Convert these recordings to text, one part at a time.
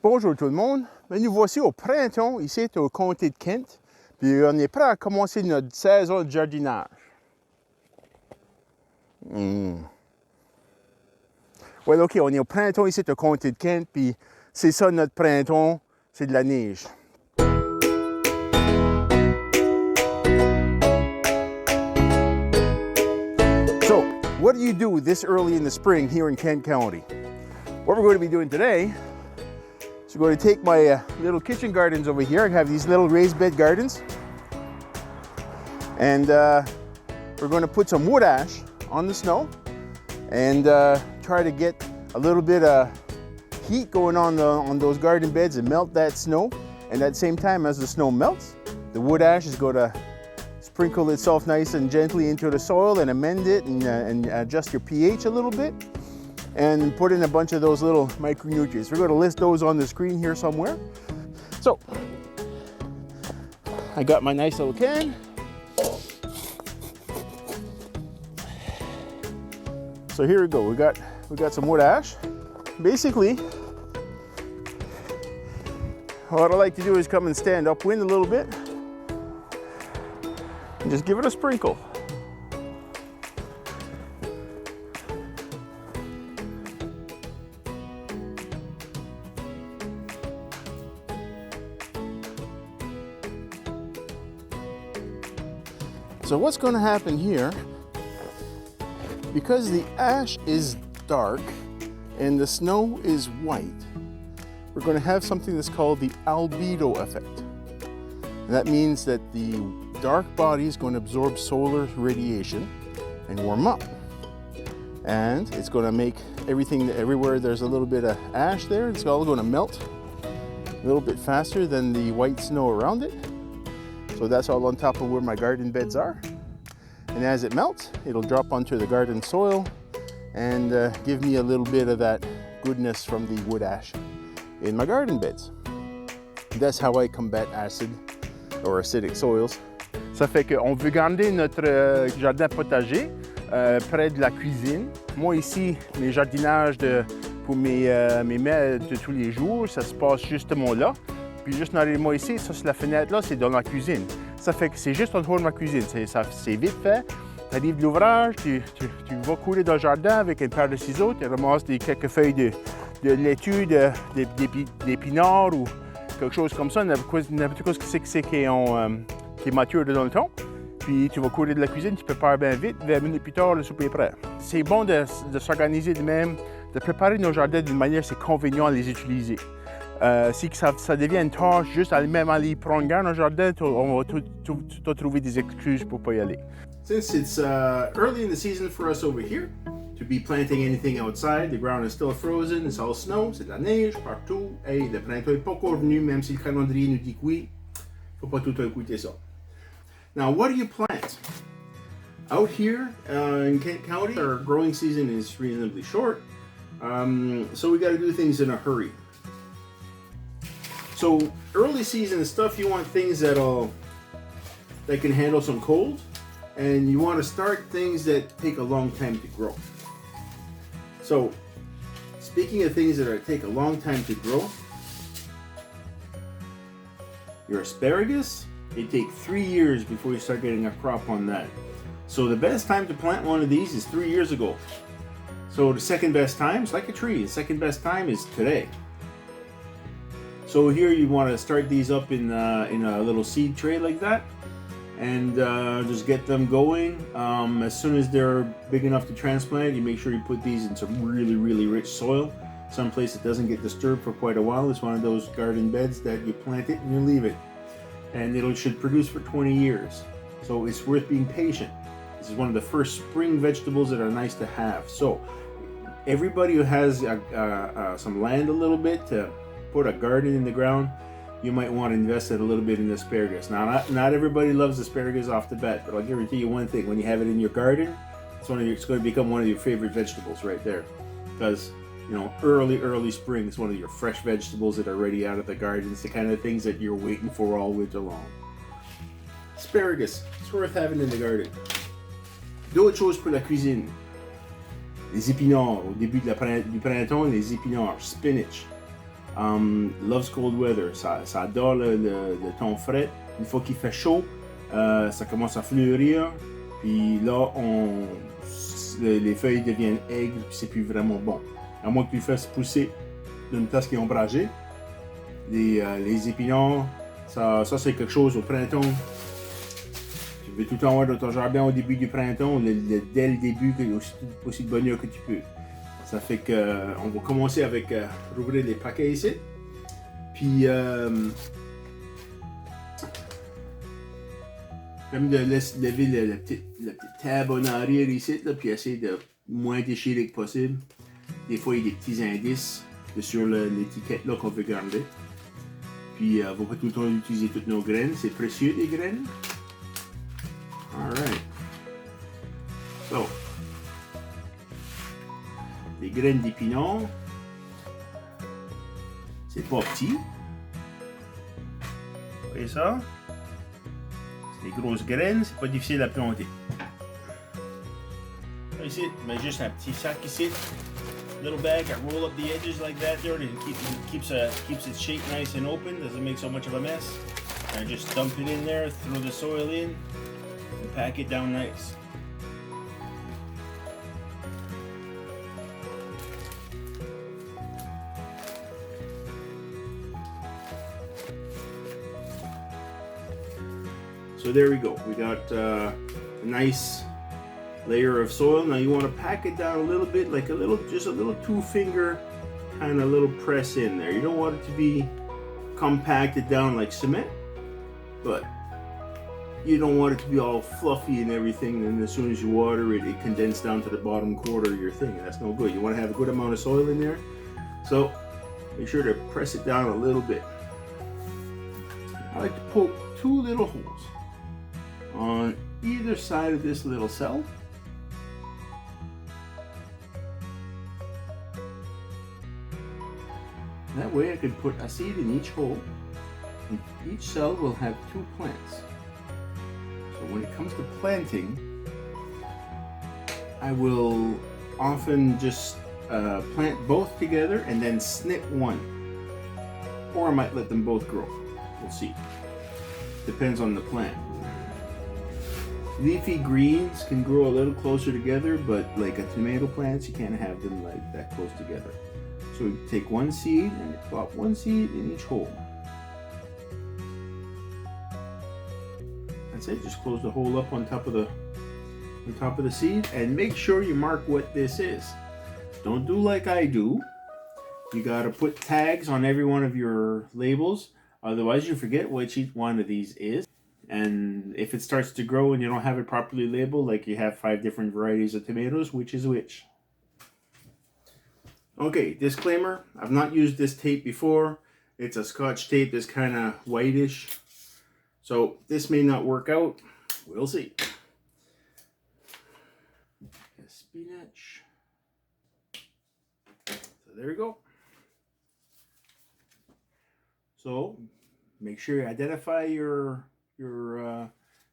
Bonjour tout le monde, nous voici au printemps, ici au comté de Kent, puis on est prêt à commencer notre saison de jardinage. Ouais, ok, on est au printemps ici au comté de Kent, puis c'est ça notre printemps, c'est de la neige. So, what do you do this early in the spring here in Kent County? What we're going to be doing today, so we're going to take my little kitchen gardens over here. I have these little raised bed gardens. And we're going to put some wood ash on the snow and try to get a little bit of heat going on those garden beds and melt that snow. And at the same time as the snow melts, the wood ash is going to sprinkle itself nice and gently into the soil and amend it and adjust your pH a little bit. And put in a bunch of those little micronutrients. We're going to list those on the screen here somewhere. So, I got my nice little can. So here we go. We got some wood ash. Basically, what I like to do is come and stand upwind a little bit and just give it a sprinkle. So what's going to happen here, because the ash is dark and the snow is white, we're going to have something that's called the albedo effect. And that means that the dark body is going to absorb solar radiation and warm up. And it's going to make everything, everywhere there's a little bit of ash there, it's all going to melt a little bit faster than the white snow around it. So that's all on top of where my garden beds are. And as it melts, it'll drop onto the garden soil and give me a little bit of that goodness from the wood ash in my garden beds. That's how I combat acid or acidic soils. Ça fait qu'on veut garder notre jardin potager près de la cuisine. Moi ici, mes jardinages pour mes mets de tous les jours, ça se passe justement là. Puis juste derrière moi ici, ça c'est la fenêtre là, c'est dans ma cuisine. Ça fait que c'est juste autour de ma cuisine. C'est vite fait. Tu arrives de l'ouvrage, tu vas courir dans le jardin avec une paire de ciseaux, tu ramasses quelques feuilles de laitue, d'épinards ou quelque chose comme ça, n'importe quoi qui est mature dans le temps. Puis tu vas courir de la cuisine, tu prépares bien vite, 20 minutes plus tard, le souper est prêt. C'est bon de s'organiser de même, de préparer nos jardins d'une manière, c'est convenient à les utiliser. Si ça devient une tâche juste même aller prendre garde dans le jardin, on va tout trouver des excuses pour pas y aller. Since it's early in the season for us over here to be planting anything outside, the ground is still frozen, it's all snow, c'est de la neige partout. Hey, le printemps n'est pas encore venu, même si le calendrier nous dit que oui, faut pas tout écouter ça. Now, what do you plant? Out here in Kent County, our growing season is reasonably short, so we got to do things in a hurry. So early season stuff, you want things that can handle some cold, and you want to start things that take a long time to grow. So speaking of things that take a long time to grow, your asparagus, they take 3 years before you start getting a crop on that. So the best time to plant one of these is 3 years ago. So the second best time, it's like a tree, the second best time is today. So here you want to start these up in a little seed tray like that, and just get them going. As soon as they're big enough to transplant, you make sure you put these in some really, really rich soil, someplace that doesn't get disturbed for quite a while. It's one of those garden beds that you plant it and you leave it, and it should produce for 20 years. So it's worth being patient. This is one of the first spring vegetables that are nice to have. So everybody who has some land a little bit to put a garden in the ground, you might want to invest in a little bit in asparagus. Now, not everybody loves asparagus off the bat, but I'll guarantee you one thing: when you have it in your garden, it's going to become one of your favorite vegetables right there. Because early spring is one of your fresh vegetables that are ready out of the garden. It's the kind of things that you're waiting for all winter long. Asparagus, it's worth having in the garden. D'autres choses pour la cuisine. Les épinards, au début du printemps, les épinards, spinach. Loves cold weather. Ça adore le ton frais. Une fois qu'il fait chaud, ça commence à fleurir. Puis là, les feuilles deviennent aigres, puis c'est plus vraiment bon. À moins que tu le fasses pousser d'une tasse qui est ombragée. Les épinards, ça c'est quelque chose au printemps. Tu veux tout le temps avoir dans ton jardin au début du printemps, dès le début, aussi de bonheur que tu peux. Ça fait que on va commencer avec rouvrir les paquets ici. Puis comme de lever la petite table en arrière ici, là, puis essayer de moins déchirer que possible. Des fois, il y a des petits indices sur l'étiquette là qu'on veut garder. Puis on va pas tout le temps utiliser toutes nos graines, c'est précieux des graines. Alright. So, les graines d'épinards, c'est pas petit. Vous voyez ça? C'est des grosses graines, c'est pas difficile à planter. Ici, mais juste un petit sac ici. Little bag, I roll up the edges like that there, and keeps its shape nice and open, doesn't make so much of a mess. And just dump it in there, throw the soil in, and pack it down nice. So there we go, we got a nice layer of soil. Now you want to pack it down a little bit, like just a little 2-finger kind of little press in there. You don't want it to be compacted down like cement, but you don't want it to be all fluffy and everything, and as soon as you water it, it condenses down to the bottom quarter of your thing. That's no good. You want to have a good amount of soil in there, so make sure to press it down a little bit. I like to poke 2 little holes on either side of this little cell. That way I could put a seed in each hole, and each cell will have 2 plants. So when it comes to planting, I will often just plant both together and then snip one. Or I might let them both grow. We'll see. Depends on the plant. Leafy greens can grow a little closer together, but like a tomato plants, you can't have them like that close together. So we take 1 seed and plop 1 seed in each hole. That's it. Just close the hole up on top of the seed, and make sure you mark what this is. Don't do like I do. You gotta put tags on every one of your labels, otherwise you forget which each one of these is. And if it starts to grow and you don't have it properly labeled, like you have 5 different varieties of tomatoes, which is which? Okay, disclaimer, I've not used this tape before. It's a Scotch tape that's kind of whitish. So this may not work out. We'll see. Spinach. So there we go. So make sure you identify your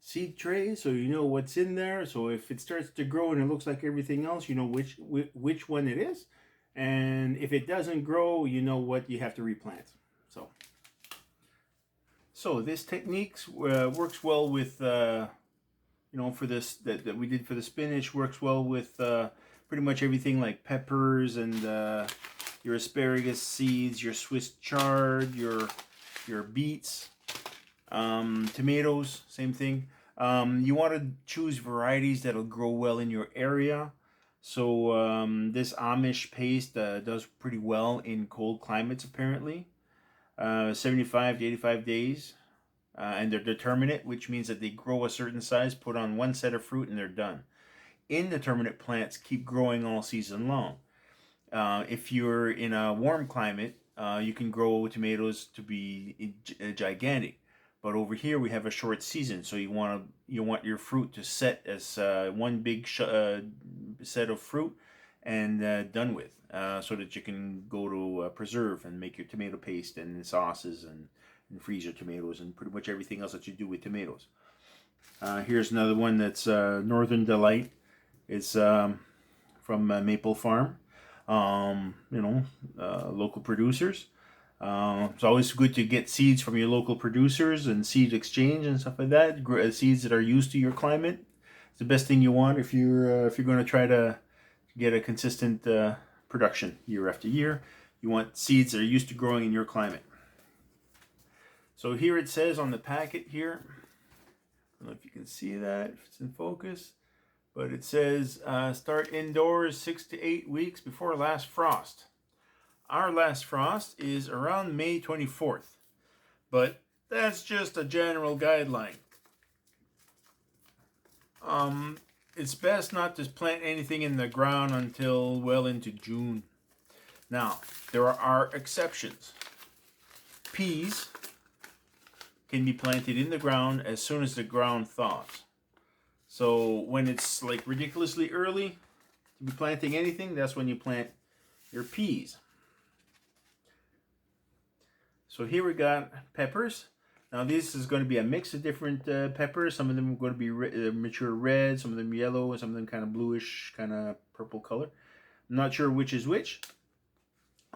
seed tray so you know what's in there. So if it starts to grow and it looks like everything else, you know which one it is. And if it doesn't grow, you know what you have to replant. So this technique works well with, for this that we did for the spinach, works well with pretty much everything like peppers and your asparagus seeds, your Swiss chard, your beets, tomatoes, same thing. You want to choose varieties that'll grow well in your area. So this Amish paste does pretty well in cold climates apparently. 75 to 85 days. And they're determinate, which means that they grow a certain size, put on 1 set of fruit, and they're done. Indeterminate plants keep growing all season long. If you're in a warm climate, you can grow tomatoes to be gigantic. But over here we have a short season, so you want your fruit to set as one big set of fruit and done with, so that you can go to preserve and make your tomato paste and sauces and freeze your tomatoes and pretty much everything else that you do with tomatoes. Here's another one that's Northern Delight. It's from Maple Farm. Local producers. It's always good to get seeds from your local producers and seed exchange and stuff like that. Seeds that are used to your climate. It's the best thing you want if you're going to try to get a consistent production year after year. You want seeds that are used to growing in your climate. So here it says on the packet here, I don't know if you can see that, if it's in focus, but it says start indoors 6 to 8 weeks before last frost. Our last frost is around May 24th, but that's just a general guideline. It's best not to plant anything in the ground until well into June. Now, there are exceptions. Peas can be planted in the ground as soon as the ground thaws. So when it's like ridiculously early to be planting anything, that's when you plant your peas. So here we got peppers. Now this is going to be a mix of different peppers. Some of them are going to be mature red, some of them yellow, and some of them kind of bluish, kind of purple color. I'm not sure which is which.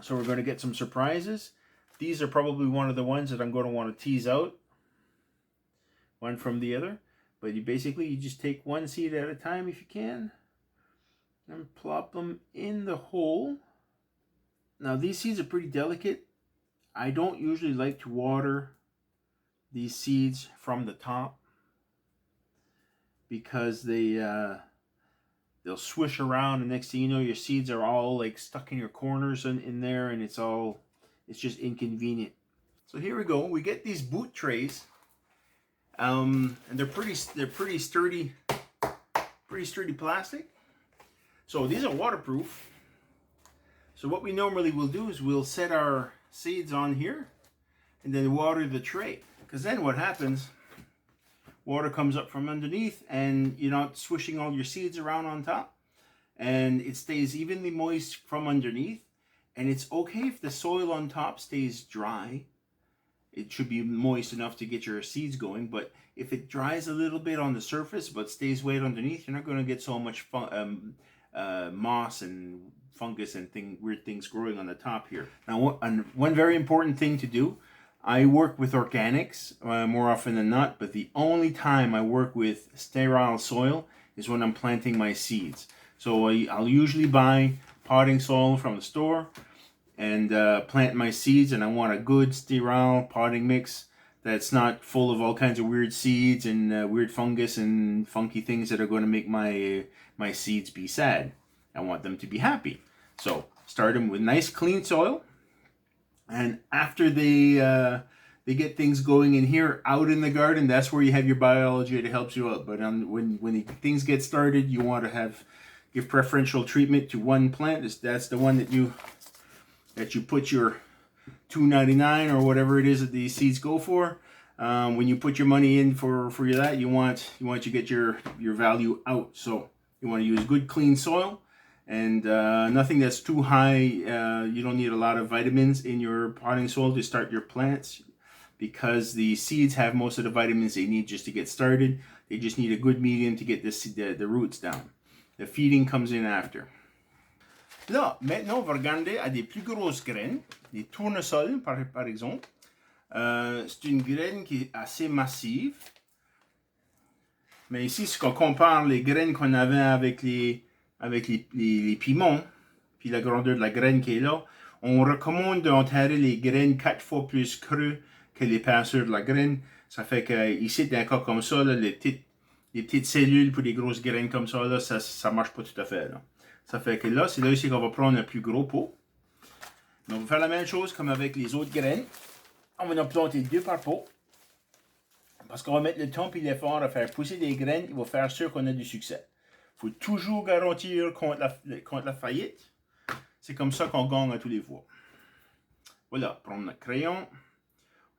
So we're going to get some surprises. These are probably one of the ones that I'm going to want to tease out one from the other. But you just take one seed at a time if you can and plop them in the hole. Now these seeds are pretty delicate. I don't usually like to water these seeds from the top because they'll swish around, and next thing you know your seeds are all like stuck in your corners in there, and it's just inconvenient. So here we go. We get these boot trays, and they're pretty sturdy plastic. So these are waterproof. So what we normally will do is we'll set our seeds on here and then water the tray, because then what happens, water comes up from underneath and you're not swishing all your seeds around on top, and it stays evenly moist from underneath. And it's okay if the soil on top stays dry. It should be moist enough to get your seeds going, but if it dries a little bit on the surface but stays wet underneath, you're not going to get so much moss and fungus and weird things growing on the top here. Now, one very important thing to do, I work with organics more often than not, but the only time I work with sterile soil is when I'm planting my seeds. So I'll usually buy potting soil from the store and plant my seeds, and I want a good sterile potting mix that's not full of all kinds of weird seeds and weird fungus and funky things that are going to make my seeds be sad. I want them to be happy. So start them with nice clean soil, and after they get things going in here out in the garden, that's where you have your biology that helps you out. But when things get started, you want to give preferential treatment to one plant. That's the one that you put your $2.99 or whatever it is that these seeds go for. When you put your money in for that, you want to get your value out. So you want to use good clean soil, and nothing that's too high. You don't need a lot of vitamins in your potting soil to start your plants, because the seeds have most of the vitamins they need just to get started. They just need a good medium to get the roots down. The feeding comes in after. Là, maintenant, on va regarder à des plus grosses graines, des tournesols par exemple. C'est une graine qui est assez massive. Mais ici, si on compare les graines qu'on avait avec les piments, puis la grandeur de la graine qui est là, on recommande d'enterrer les graines 4 fois plus creux que l'épaisseur de la graine. Ça fait que ici, dans un cas comme ça, là, les petites cellules pour les grosses graines comme ça, là, ça marche pas tout à fait. Là. Ça fait que là, c'est là ici qu'on va prendre un plus gros pot. Mais on va faire la même chose comme avec les autres graines. On va en planter 2 par pot. Parce qu'on va mettre le temps et l'effort à faire pousser des graines, il va faire sûr qu'on a du succès. Il faut toujours garantir contre la faillite. C'est comme ça qu'on gagne à tous les fois. Voilà, prendre notre crayon,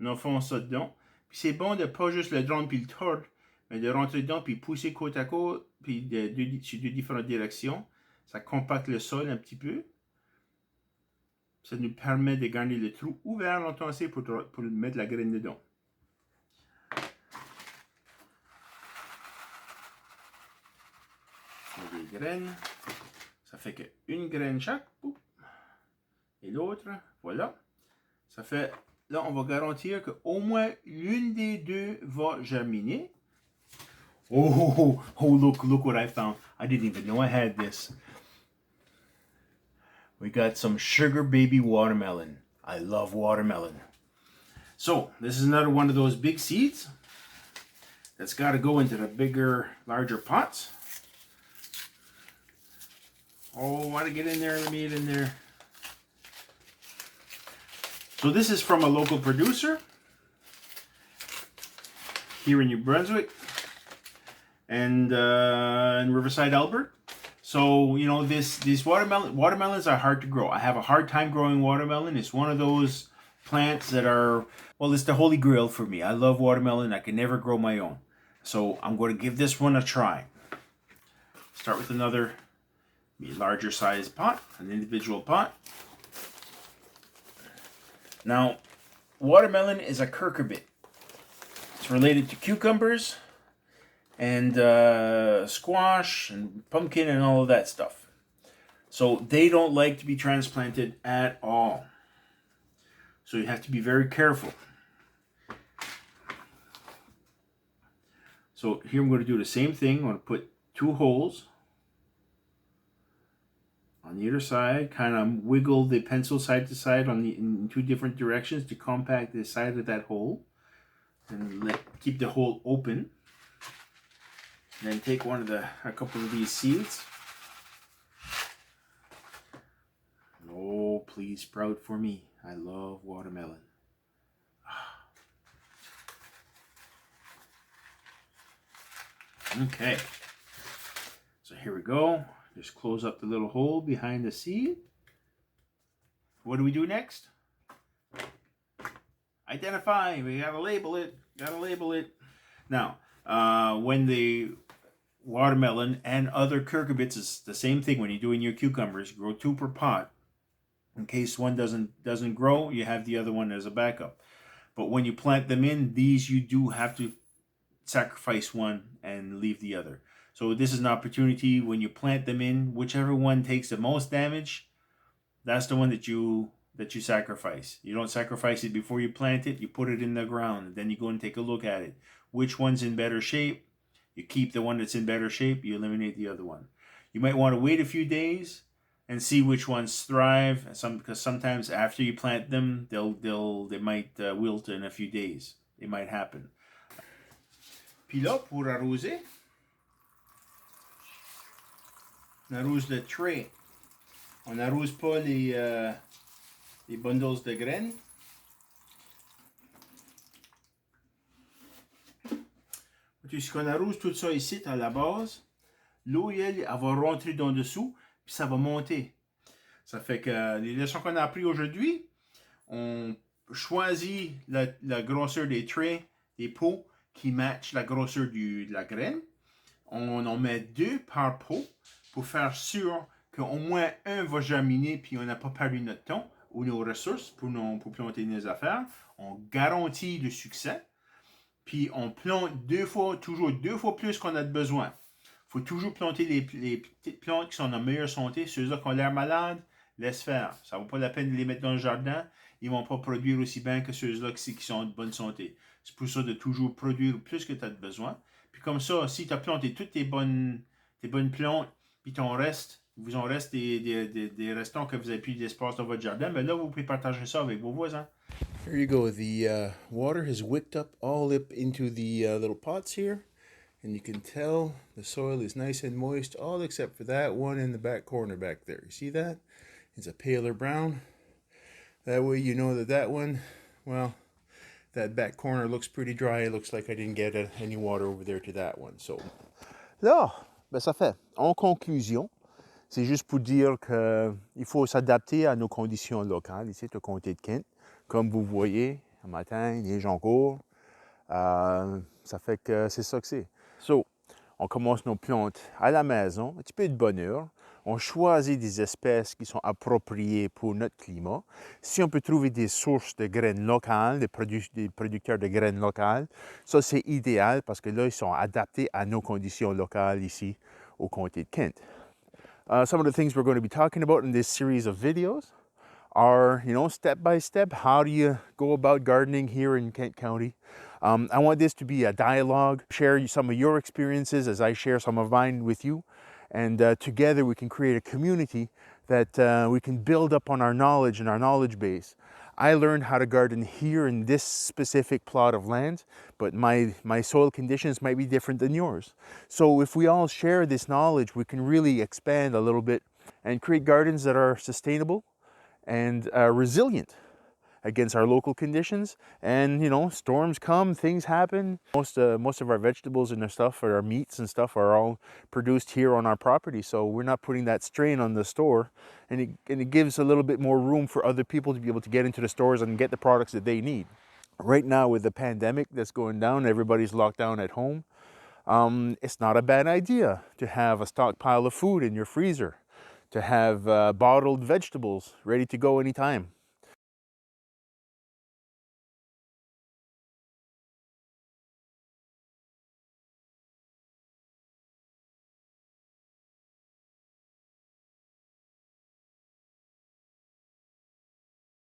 on enfonce ça dedans. Puis c'est bon de pas juste le drôme puis le tordre, mais de rentrer dedans puis pousser côte à côte, puis sur 2 différentes directions. Ça compacte le sol un petit peu. Ça nous permet de garder le trou ouvert longtemps assez pour mettre la graine dedans. Des graines. Ça fait qu'une graine chaque. Et l'autre, voilà. Ça fait, là, on va garantir qu'au moins l'une des deux va germiner. Oh, look what I found. I didn't even know I had this. We got some sugar baby watermelon. I love watermelon. So, this is another one of those big seeds that's got to go into the bigger, larger pots. Oh, I want to get in there. Let me get in there. So this is from a local producer here in New-Brunswick and in Riverside, Albert. So, you know, these watermelons are hard to grow. I have a hard time growing watermelon. It's one of those plants that are, well, it's the holy grail for me. I love watermelon. I can never grow my own. So I'm going to give this one a try. Start with another larger size pot, an individual pot. Now, watermelon is a cucurbit. It's related to cucumbers and squash and pumpkin and all of that stuff. So they don't like to be transplanted at all. So you have to be very careful. So here I'm going to do the same thing. I'm going to put 2 holes on either side, kind of wiggle the pencil side to side in 2 different directions to compact the side of that hole. And keep the hole open. Then take a couple of these seeds. Oh, please sprout for me. I love watermelon. Okay. So here we go. Just close up the little hole behind the seed. What do we do next? Identify. We gotta label it. Now, when the watermelon and other cucurbits is the same thing. When you're doing your cucumbers, grow 2 per pot. In case one doesn't grow, you have the other one as a backup. But when you plant them in, these you do have to sacrifice one and leave the other. So this is an opportunity when you plant them in, whichever one takes the most damage, that's the one that you sacrifice. You don't sacrifice it before you plant it. You put it in the ground. Then you go and take a look at it. Which one's in better shape? You keep the one that's in better shape. You eliminate the other one. You might want to wait a few days and see which ones thrive. Because sometimes after you plant them, they might wilt in a few days. It might happen. Puis là, pour arroser, on arrose le trait. On n'arrose pas les bundles de graines. Ce qu'on arrose tout ça ici à la base, l'eau elle va rentrer dans dessous, puis ça va monter. Ça fait que les leçons qu'on a apprises aujourd'hui, on choisit la grosseur des traits, des pots qui matchent la grosseur de la graine. On en met 2 par pot pour faire sûr qu'au moins un va germiner puis on n'a pas perdu notre temps ou nos ressources pour planter nos affaires. On garantit le succès. Puis on plante toujours 2 fois plus qu'on a de besoin. Il faut toujours planter les petites plantes qui sont en meilleure santé. Ceux-là qui ont l'air malades, laisse faire. Ça ne vaut pas la peine de les mettre dans le jardin. Ils ne vont pas produire aussi bien que ceux-là qui sont en bonne santé. C'est pour ça de toujours produire plus que tu as de besoin. Puis comme ça, si tu as planté toutes tes bonnes plantes, puis vous en reste des restants que vous avez plus d'espace dans votre jardin, mais là, vous pouvez partager ça avec vos voisins. Here you go. The water has wicked up all up into the little pots here. And you can tell the soil is nice and moist, all except for that one in the back corner back there. You see that? It's a paler brown. That way you know that one, well, that back corner looks pretty dry. It looks like I didn't get any water over there to that one. So là, ben ça fait. En conclusion, c'est juste pour dire qu'il faut s'adapter à nos conditions locales ici au comté de Kent. Comme vous voyez, un matin, neige en cours. Ça fait que c'est ça que c'est. So, on commence nos plantes à la maison, un petit peu de bonheur. On choisit des espèces qui sont appropriées pour notre climat. Si on peut trouver des sources de graines locales, des producteurs de graines locales, ça c'est idéal parce que là, ils sont adaptés à nos conditions locales ici au comté de Kent. Some of the things we're going to be talking about in this series of videos are, you know, step by step, how do you go about gardening here in Kent County. I want this to be a dialogue, share some of your experiences as I share some of mine with you, and together we can create a community that we can build up on our knowledge and our knowledge base. I learned how to garden here in this specific plot of land, but my soil conditions might be different than yours. So if we all share this knowledge, we can really expand a little bit and create gardens that are sustainable and resilient against our local conditions. And you know, storms come, things happen. Most of our vegetables and our stuff, or our meats and stuff, are all produced here on our property, so we're not putting that strain on the store, and it gives a little bit more room for other people to be able to get into the stores and get the products that they need. Right now with the pandemic that's going down, everybody's locked down at home. It's not a bad idea to have a stockpile of food in your freezer, to have bottled vegetables ready to go anytime.